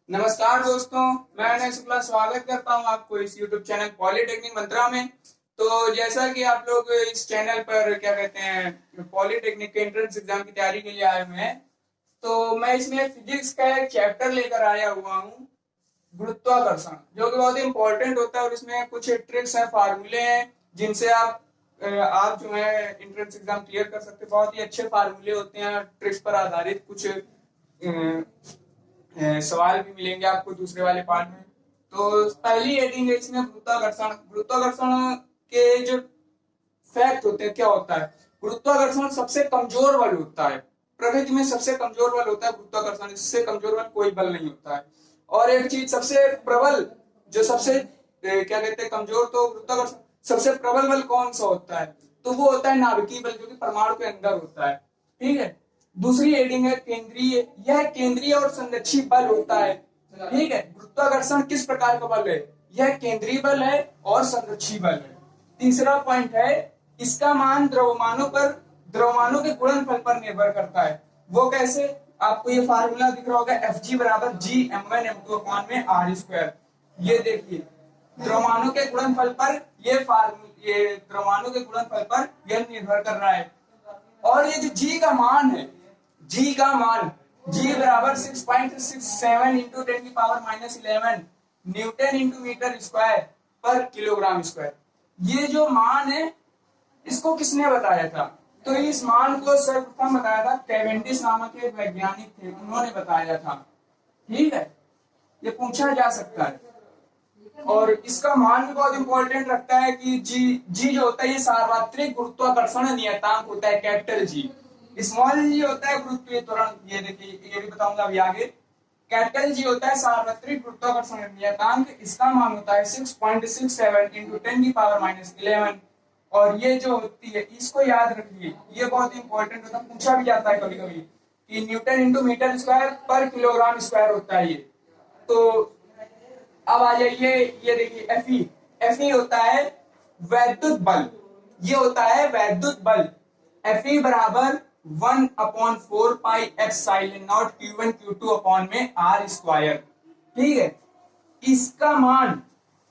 नमस्कार दोस्तों, मैं अनय शुक्ला स्वागत करता हूं आपको इस YouTube चैनल पॉलिटेक्निक मंत्रा में। तो जैसा कि आप लोग इस चैनल पर क्या कहते हैं पॉलिटेक्निक के एंट्रेंस एग्जाम की तैयारी के लिए आए हुए हैं, तो मैं इसमें फिजिक्स का एक चैप्टर लेकर आया हुआ हूं, गुरुत्वाकर्षण, जो कि बहुत ही इंपॉर्टेंट होता है। और इसमें कुछ ट्रिक्स हैं, फार्मूले हैं, जिनसे आप जो है एंट्रेंस एग्जाम क्लियर कर सकते हैं। बहुत ही अच्छे फार्मूले होते हैं, ट्रिक्स पर आधारित कुछ सवाल भी मिलेंगे आपको दूसरे वाले पार्ट में। तो पहली हेडिंग है इसमें गुरुत्वाकर्षण। गुरुत्वाकर्षण के जो फैक्ट होते हैं, क्या होता है? गुरुत्वाकर्षण सबसे कमजोर बल होता है, प्रकृति में सबसे कमजोर बल होता है गुरुत्वाकर्षण। इससे कमजोर बल कोई बल नहीं होता है। और एक चीज सबसे प्रबल, जो सबसे क्या कहते हैं कमजोर, तो गुरुत्वाकर्षण सबसे प्रबल बल कौन सा होता है? तो वो होता है नाभिकीय बल, जो कि परमाणु के अंदर होता है। ठीक है। दूसरी हेडिंग है केंद्रीय। यह केंद्रीय और संरक्षी बल होता है। ठीक है। गुरुत्वाकर्षण किस प्रकार का बल है? यह केंद्रीय बल है और संरक्षी बल है। तीसरा पॉइंट है, इसका मान द्रव्यमानों के गुणनफल पर निर्भर करता है। वो कैसे? आपको ये फार्मूला दिख रहा होगा, Fg बराबर G(m1m2) अपॉन में r²। ये देखिए, द्रव्यमानों के गुणनफल पर ये द्रव्यमानों के गुणनफल पर यह निर्भर कर रहा है। और ये जो G का मान है, G का मान G बराबर 6.67 into 10⁻11 newton into metre square पर किलोग्राम स्क्वायर। ये जो मान है, इसको किसने बताया था? तो इस मान को सर्वप्रथम बताया था कैवेंडिश नामक एक वैज्ञानिक थे, उन्होंने बताया था। ठीक है, ये पूछा जा सकता है। और इसका मान भी बहुत इंपॉर्टेंट रखता है कि जी जो होता है ये सार्वत्रिक गुरुत्वाकर्षण नियतांक होता है, कैपिटल जी। स्मॉल जी होता है गुरुत्वीय त्वरण, ये देखिए ये भी बताऊंगा अभी आगे। कैपिटल जी होता है सार्वत्रिक गुरुत्वाकर्षण नियतांक, इसका मान होता है 6.67 इंटू 10⁻11। और ये जो होती है, इसको याद रखिए, ये बहुत इंपॉर्टेंट होता है, पूछा भी जाता है कभी कभी कि न्यूटन इंटू मीटर स्क्वायर पर किलोग्राम स्क्वायर होता है ये। तो अब आ जाइए, ये देखिए Fe होता है वैद्युत बल। ये होता है वैद्युत बल। Fe बराबर 1/4 pi epsilon not Q1 Q2 upon में r²। ठीक है। इसका मान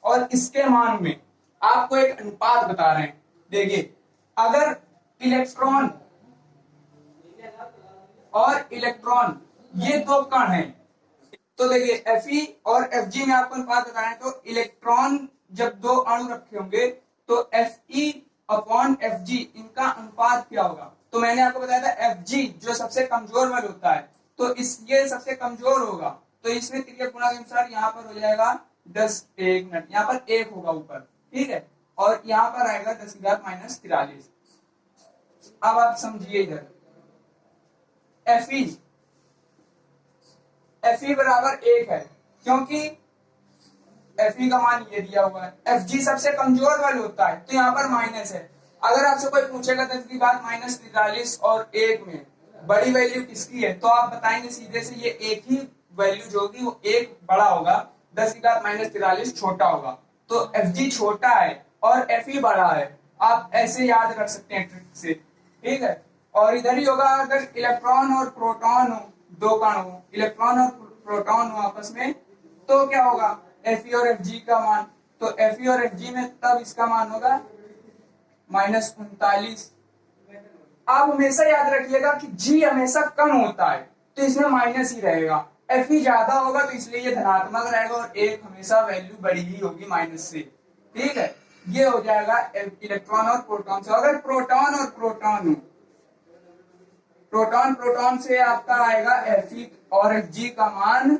और इसके मान में आपको एक अनुपात बता रहे हैं। देखिए, अगर इलेक्ट्रॉन और इलेक्ट्रॉन ये दो कण हैं, तो देखिए Fe और Fg में आपको अनुपात बताना है। तो इलेक्ट्रॉन जब दो अणु रखे होंगे तो Fe अपॉन Fg इनका अनुपात क्या होगा? तो मैंने आपको बताया था Fg जो सबसे कमजोर बल होता है, तो ये सबसे कमजोर होगा, तो इसमें त्रिज्या गुणा के अनुसार यहाँ पर हो जाएगा 10 1 मिनट, यहाँ पर 1 होगा ऊपर। ठीक है। और यहाँ पर आएगा 10⁻43। अब आप समझिए इधर, Fe बराबर 1 है, क्योंकि Fe का मान ये दिया हुआ है। Fg सबसे कमजोर बल होता है, तो यहाँ पर माइनस है। अगर आपसे कोई पूछेगा 10⁻43 और 1 में बड़ी वैल्यू किसकी है, तो आप बताएंगे सीधे से ये एक ही वैल्यू जो होगी वो 1 बड़ा होगा, 10⁻43 छोटा होगा। तो Fg छोटा है और Fe बड़ा है। आप ऐसे याद रख सकते हैं ट्रिक से। ठीक है। और इधर ही होगा, अगर इलेक्ट्रॉन और प्रोटॉन हो, दो कण हो, इलेक्ट्रॉन और प्रोटॉन हो आपस में, तो क्या होगा? Fe और Fg का मान, तो Fe और Fg में तब इसका मान होगा -39। आप हमेशा याद रखिएगा कि G हमेशा कम होता है, तो इसमें माइनस ही रहेगा। Fe ज्यादा होगा तो इसलिए ये धनात्मक रहेगा, और एक हमेशा वैल्यू बड़ी ही होगी माइनस से। ठीक है। ये हो जाएगा इलेक्ट्रॉन और प्रोटॉन से। अगर प्रोटॉन और प्रोटॉन हो, प्रोटॉन से आपका आएगा Fe और Fg का मान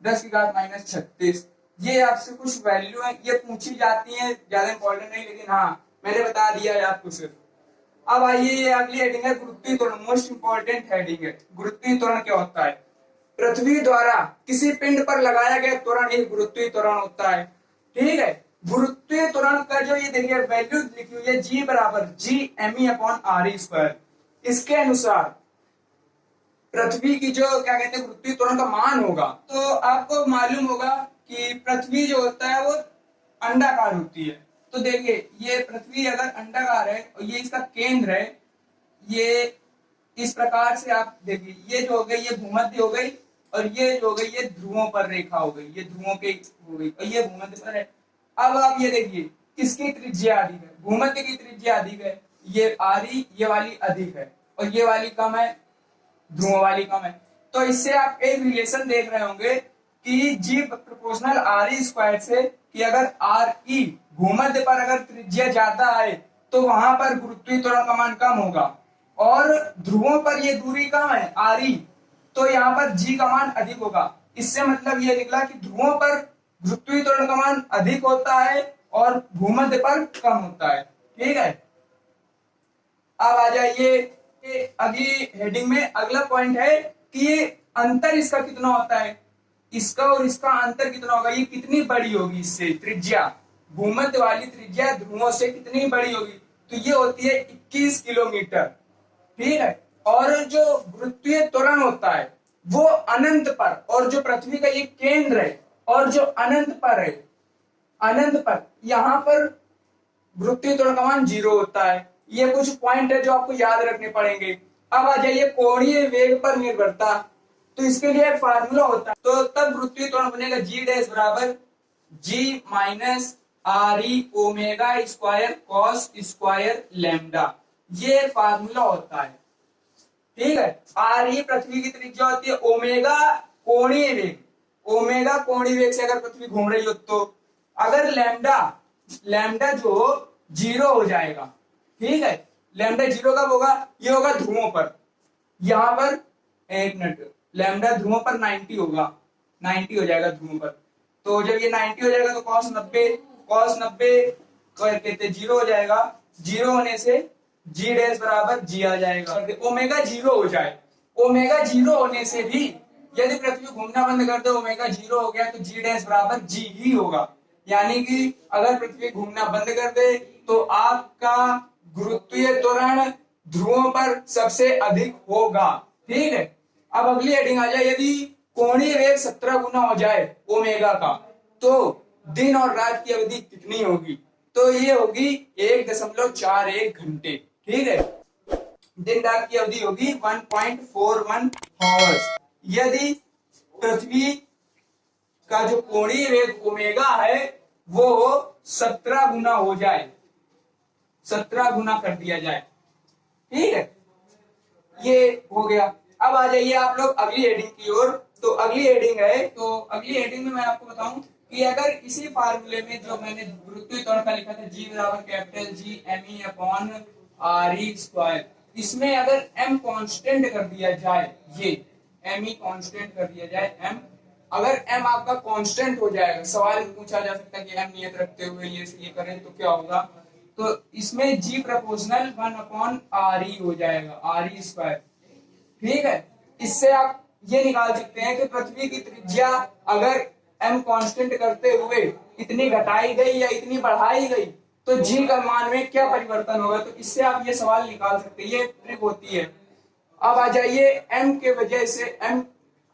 10⁻36। ये आपसे कुछ वैल्यू है, ये पूछी जाती है, ज्यादा इंपॉर्टेंट नहीं, लेकिन हाँ मैंने बता दिया है आपको सिर्फ। अब आइए, ये अगली हेडिंग है गुरुत्वीय त्वरण, मोस्ट इंपॉर्टेंट हेडिंग है। गुरुत्वीय त्वरण क्या होता है? पृथ्वी द्वारा किसी पिंड पर लगाया गया त्वरण ही गुरुत्वीय त्वरण होता है। ठीक है। गुरुत्वीय त्वरण का जो ये देखिए वैल्यू लिखी हुई है, G बराबर Gme/re²। इसके अनुसार पृथ्वी की जो क्या कहते हैं गुरुत्वीय त्वरण का मान होगा, तो आपको मालूम होगा कि पृथ्वी जो होता है वो अंडाकार होती है। तो देखिए ये पृथ्वी अगर अंडाकार है और ये इसका केंद्र है, ये इस प्रकार से आप देखिए, ये जो हो गई ये भूमध्य हो गई, और ये जो हो गई ये ध्रुवों पर रेखा हो गई, ये ध्रुवों के हो गई, और ये भूमध्य पर है। अब आप ये देखिए किसकी त्रिज्या अधिक है, भूमध्य की त्रिज्या अधिक है, ये आरी ये वाली अधिक है, और ये वाली कम है, ध्रुवों वाली कम है। तो इससे आप एक रिलेशन देख रहे होंगे कि जी प्रोपोर्शनल आर ई स्क्वायर से, कि अगर आर ई भूमध्य पर अगर त्रिज्या ज्यादा है तो वहां पर गुरुत्वीय त्वरण का मान कम होगा, और ध्रुवों पर ये दूरी कम है आर ई, तो यहाँ पर जी का मान अधिक होगा। इससे मतलब ये निकला कि ध्रुवों पर गुरुत्वीय त्वरण का मान अधिक होता है और भूमध्य पर कम होता है। ठीक है, अब आ जाइए अगली हेडिंग में। अगला पॉइंट है कि ये अंतर इसका कितना होता है, इसका और इसका अंतर कितना होगा, ये कितनी बड़ी होगी इससे त्रिज्या, भूमध्य वाली त्रिज्या ध्रुवों से कितनी बड़ी होगी, तो ये होती है 21 किलोमीटर। ठीक है, और जो गुरुत्वीय त्वरण होता है वो अनंत पर, और जो पृथ्वी का ये केंद्र है और जो अनंत पर है, अनंत पर यहाँ पर गुरुत्वीय त्वरण का मान 0 होता है। ये कुछ पॉइंट है जो आपको याद रखने पड़ेंगे। अब आ जाइए कोणीय वेग पर निर्भरता, तो इसके लिए फार्मूला होता है, तो तब गुरुत्वीय त्वरण बनेगा जी डैश बराबर G minus R E omega square cos square lambda, ये फार्मूला होता है। ठीक है, आर ई पृथ्वी की त्रिज्या होती है, ओमेगा कोणीय वेग, ओमेगा कोणीय वेग से अगर पृथ्वी घूम रही हो तो, अगर लैम्डा, लैम्डा जो 0 हो जाएगा। ठीक है, लैम्डा 0 कब होगा, ये होगा ध्रुवों पर, यहां पर एक मिनट, लैम्डा ध्रुवों पर 90 होगा, 90 हो जाएगा ध्रुवों पर। तो जब ये 90 हो जाएगा तो cos 90, cos 90 कहते 0 हो जाएगा, 0 होने से जी डैश बराबर जी आ जाएगा। ओमेगा 0 हो जाए, ओमेगा 0 होने से भी यदि पृथ्वी घूमना बंद कर दे, ओमेगा 0 हो गया तो जी डैश बराबर जी ही होगा। यानी कि अगर पृथ्वी घूमना बंद कर दे तो आपका गुरुत्वीय त्वरण ध्रुवों पर सबसे अधिक होगा। ठीक है, अब अगली हेडिंग आ जाए, यदि कोणीय वेग 17 गुना हो जाए ओमेगा का, तो दिन और रात की अवधि कितनी होगी, तो ये होगी 1.41 घंटे। ठीक है, दिन रात की अवधि होगी 1.41 हॉर्स। यदि पृथ्वी का जो कोणीय वेग ओमेगा है वो 17 गुना हो जाए, 17 गुना कर दिया जाए। ठीक है, ये हो गया। अब आ जाइए आप लोग अगली हेडिंग की ओर। तो अगली हेडिंग है, तो अगली हेडिंग में मैं आपको बताऊं कि अगर इसी फार्मूले में जो मैंने गुरुत्वीय त्वरण का लिखा था जी बराबर capital G M E upon R E square, इसमें अगर एम कांस्टेंट कर दिया जाए, ये एम ई कांस्टेंट कर दिया जाए, एम अगर एम आपका कांस्टेंट हो जाएगा, सवाल पूछा जा सकता है कि एम नियत रखते हुए ये करें तो क्या होगा, तो इसमें जी प्रोपोर्शनल 1 अपॉन आर ई हो जाएगा, आर ई स्क्वायर। ठीक है, इससे आप ये निकाल सकते हैं कि पृथ्वी की त्रिज्या अगर m कांस्टेंट करते हुए इतनी घटाई गई या इतनी बढ़ाई गई तो g का मान में क्या परिवर्तन होगा, तो इससे आप ये सवाल निकाल सकते हैं, ये ट्रिक होती है। अब आ जाइए m के वजह से m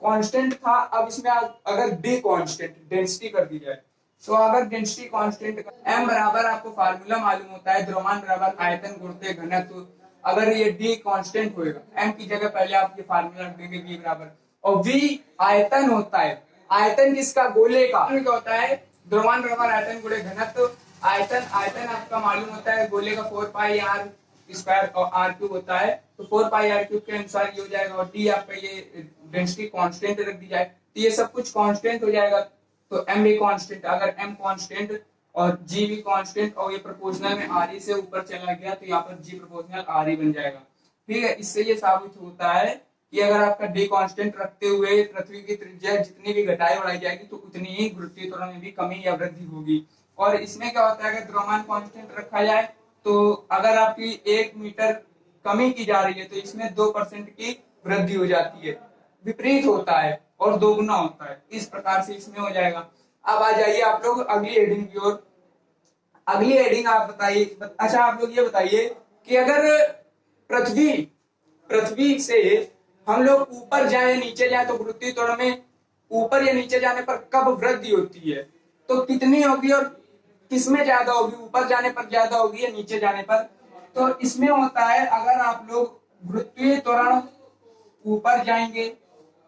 कांस्टेंट था, अब इसमें अगर d कांस्टेंट डेंसिटी कर दी जाए, तो अगर डेंसिटी कांस्टेंट m बराबर आपको फार्मूला मालूम होता है, द्रव्यमान बराबर आयतन गुणित घनत्व, अगर ये d कांस्टेंट होएगा, m की जगह पहले आप ये फार्मूला रख देंगे v बराबर, और v आयतन होता है, आयतन किसका, गोले का, क्या होता है, द्रव्यमान बराबर आयतन गुणित घनत्व, आयतन आयतन आपका मालूम होता है गोले का 4 पाई आर स्क्वायर और आर क्यूब होता है, तो 4 पाई आर क्यूब के अनुसार ये हो जाएगा, और टी आपका ये डेंसिटी कांस्टेंट रख दी जाए तो ये सब कुछ कांस्टेंट हो जाएगा, तो m भी कांस्टेंट, अगर m कांस्टेंट और g भी कांस्टेंट और ये प्रोपोर्शनल में आर से ऊपर चला गया तो यहाँ पर g प्रोपोर्शनल आर बन जाएगा। ठीक है, इससे ये साबित होता है कि अगर आपका d कांस्टेंट रखते हुए पृथ्वी की त्रिज्या जितनी भी घटाई बढ़ाई जाएगी तो उतनी ही गुरुत्वीय त्वरण में भी कमी या वृद्धि होगी। और इसमें क्या होता है, अगर द्रव्यमान कांस्टेंट रखा जाए तो अगर आपकी 1 मीटर कमी की जा रही है तो इसमें 2% की वृद्धि हो जाती है, विपरीत होता है और दोगुना होता है, इस प्रकार से इसमें हो जाएगा। अब आ जाइए आप लोग अगली हेडिंग की ओर। अगली हेडिंग आप बताइए, अच्छा आप लोग ये बताइए कि अगर पृथ्वी पृथ्वी से हम लोग ऊपर जाए या नीचे जाए तो गुरुत्वीय त्वरण में ऊपर या नीचे जाने पर कब वृद्धि होती है, तो कितनी होगी और किसमें ज्यादा होगी, ऊपर जाने पर ज्यादा होगी या नीचे जाने पर। तो इसमें होता है अगर आप लोग गुरुत्वीय त्वरण ऊपर जाएंगे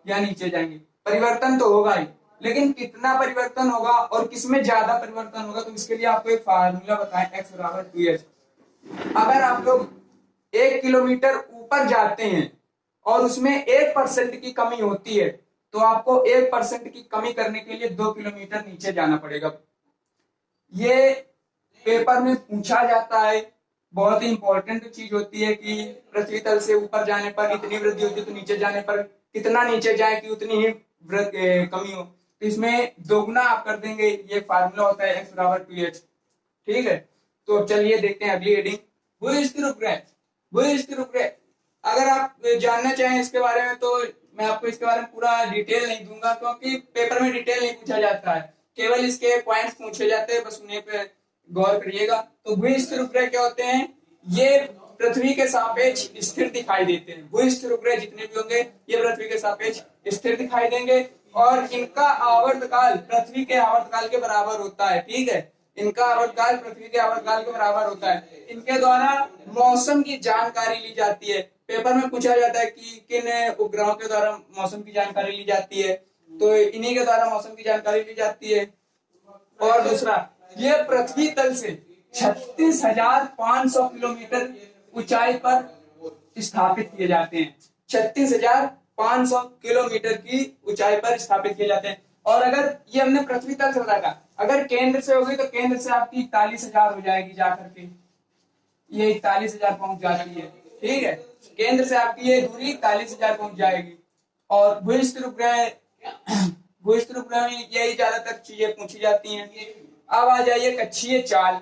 या नीचे जाएंगे, परिवर्तन तो होगा ही, लेकिन कितना परिवर्तन होगा और किसमें ज्यादा परिवर्तन होगा, तो इसके लिए आपको एक फार्मूला बताएं, x बराबर 2h। अगर आप लोग 1 किलोमीटर ऊपर जाते हैं और उसमें 1% की कमी होती है, तो आपको 1% की कमी करने के लिए 2 किलोमीटर नीचे जाना पड़ेगा। ये पेपर में पूछा जाता है, बहुत ही इंपॉर्टेंट चीज होती है कि पृथ्वी तल से ऊपर जाने पर इतनी वृद्धि होती है, तो नीचे जाने पर कितना नीचे जाए कि उतनी ही कमी हो। तो इसमें दोगुना आप कर देंगे, ये फार्मूला होता है x बराबर 2h। ठीक है, तो चलिए देखते हैं अगली हेडिंग, भूस्थिर उपग्रह। भूस्थिर उपग्रह अगर आप जानना चाहें इसके बारे में तो मैं आपको इसके बारे में पूरा डिटेल नहीं दूंगा, क्योंकि पेपर में डिटेल नहीं पूछा जाता है, केवल इसके पॉइंट्स पूछे जाते हैं, बस उन्हीं पे गौर करिएगा। तो भूस्थिर उपग्रह क्या होते हैं, ये पृथ्वी के सापेक्ष स्थिर दिखाई देते हैं। भूस्थिर उपग्रह जितने भी होंगे ये पृथ्वी के सापेक्ष स्थिर दिखाई देंगे और इनका आवर्तकाल पृथ्वी के आवर्तकाल के बराबर होता है। ठीक है, इनका आवर्तकाल पृथ्वी के आवर्तकाल के बराबर होता है। इनके द्वारा मौसम की जानकारी ली जाती है। पेपर में पूछा जाता है कि किन उपग्रहों के द्वारा मौसम की जानकारी ली जाती है, तो इन्हीं के द्वारा मौसम की जानकारी ली जाती है। और दूसरा, ये पृथ्वी तल से 36,500 किलोमीटर ऊंचाई पर स्थापित किए जाते हैं। 36,500 किलोमीटर की ऊंचाई पर स्थापित किए जाते हैं। और अगर ये हमने पृथ्वी तल से बताया, अगर केंद्र से होगी तो केंद्र से आपकी 41,000 हो जाएगी जाकर के, ये 41,000 पहुंच जाती है। ठीक है, केंद्र से आपकी ये दूरी 41,000 पहुंच जाएगी। और भूस्थिर उपग्रह में यही ज्यादातर चीजें पूछी जाती हैं। अब आ जाइए कक्षीय चाल।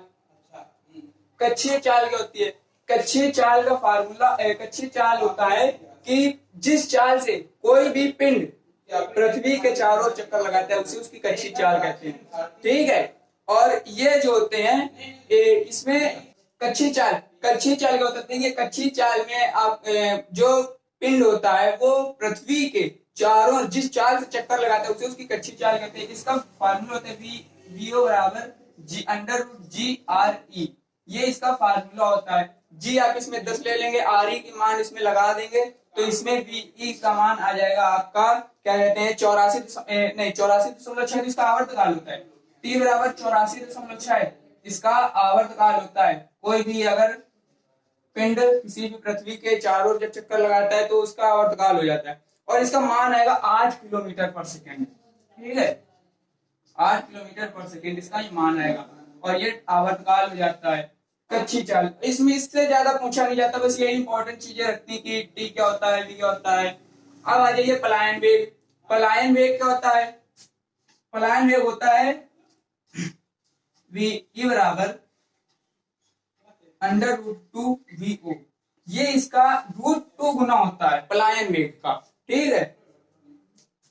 कक्षीय चाल क्या होती है, कक्षीय चाल का फार्मूला, कक्षीय चाल होता है कि जिस चाल से कोई भी पिंड पृथ्वी के चारों चक्कर लगाता है उसे उसकी कक्षीय चाल कहते हैं। ठीक है, और ये जो होते हैं इसमें कक्षीय चाल क्या होता है, कक्षीय चाल में आप जो पिंड होता है वो पृथ्वी के चारों जिस चाल से चक्कर लगाता है उसे उसकी कक्षीय चाल कहते हैं। इसका फार्मूला होता है VO बराबर G√GRE, ये इसका फार्मूला होता है। जी आप इसमें 10 ले लेंगे, RE की मान इसमें लगा देंगे, तो इसमें VE का मान आ जाएगा आपका, क्या कहते हैं 84.6 इसका आवर्तकाल होता है। T बराबर 84.6 इसका आवर्तकाल होता है। कोई भी अगर पिंड किसी भी पृथ्वी के चारों जब चक्कर लगाता है तो उसका आवर्तकाल हो जाता है, और इसका मान आएगा 8 किलोमीटर पर सेकेंड। ठीक है, 8 किलोमीटर पर सेकेंड इसका ये मान आएगा, और ये आवर्तकाल हो जाता है कक्षीय चाल। इसमें इससे ज्यादा पूछा नहीं जाता, बस ये इंपॉर्टेंट चीजें रखती कि टी क्या होता है, वी क्या होता है। अब आ जाइए पलायन वेग। पलायन वेग क्या होता है, पलायन वेग होता है VE बराबर √2VO, ये इसका √2 गुना होता है पलायन वेग का। ठीक है,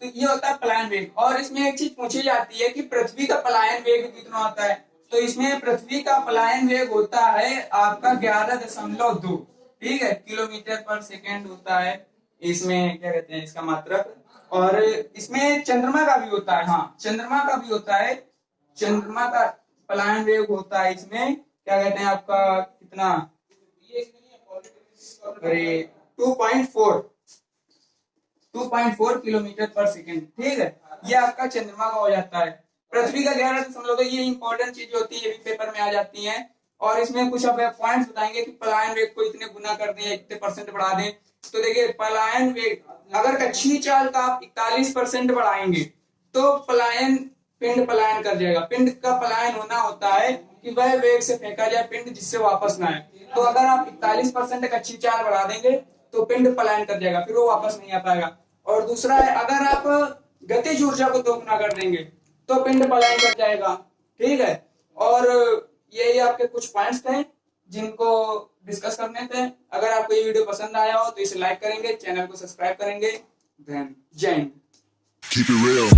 तो ये होता है पलायन वेग। और इसमें एक चीज पूछी जाती है कि पृथ्वी का पलायन वेग कितना होता है, तो इसमें पृथ्वी का पलायन वेग होता है आपका 11.2, ठीक है, किलोमीटर पर सेकेंड होता है। इसमें क्या कहते हैं इसका मात्रक, और इसमें चंद्रमा का भी होता है, हाँ चंद्रमा का भी होता है, चंद्रमा का पलायन वेग होता है इसमें, क्या कहते हैं आपका कितना, अरे 2.4 किलोमीटर पर सेकेंड। ठीक है, ये आपका चंद्रमा का हो जाता है। पृथ्वी का 11.2, ये इंपॉर्टेंट चीज होती है, ये भी पेपर में आ जाती है। और इसमें कुछ अब पॉइंट्स बताएंगे कि पलायन वेग को इतने गुना कर दें, इतने परसेंट बढ़ा दें। तो देखिए पलायन वेग, अगर कक्षीय चाल का आप 41% बढ़ाएंगे तो पिंड पलायन कर जाएगा। पिंड का पलायन होना होता है कि वह वेग से फेंका जाए पिंड जिससे वापस ना आए। तो अगर आप 41% कक्षीय चाल बढ़ा देंगे तो पिंड पलायन कर जाएगा, फिर वो वापस नहीं आ पाएगा। और दूसरा है, अगर आप गतिज ऊर्जा को दोगुना कर देंगे तो पिंड पलायन कर जाएगा। ठीक है, और यही आपके कुछ पॉइंट्स थे जिनको डिस्कस करने थे। अगर आपको ये वीडियो पसंद आया हो तो इसे लाइक करेंगे, चैनल को सब्सक्राइब करेंगे। जय हिंद। Keep it real.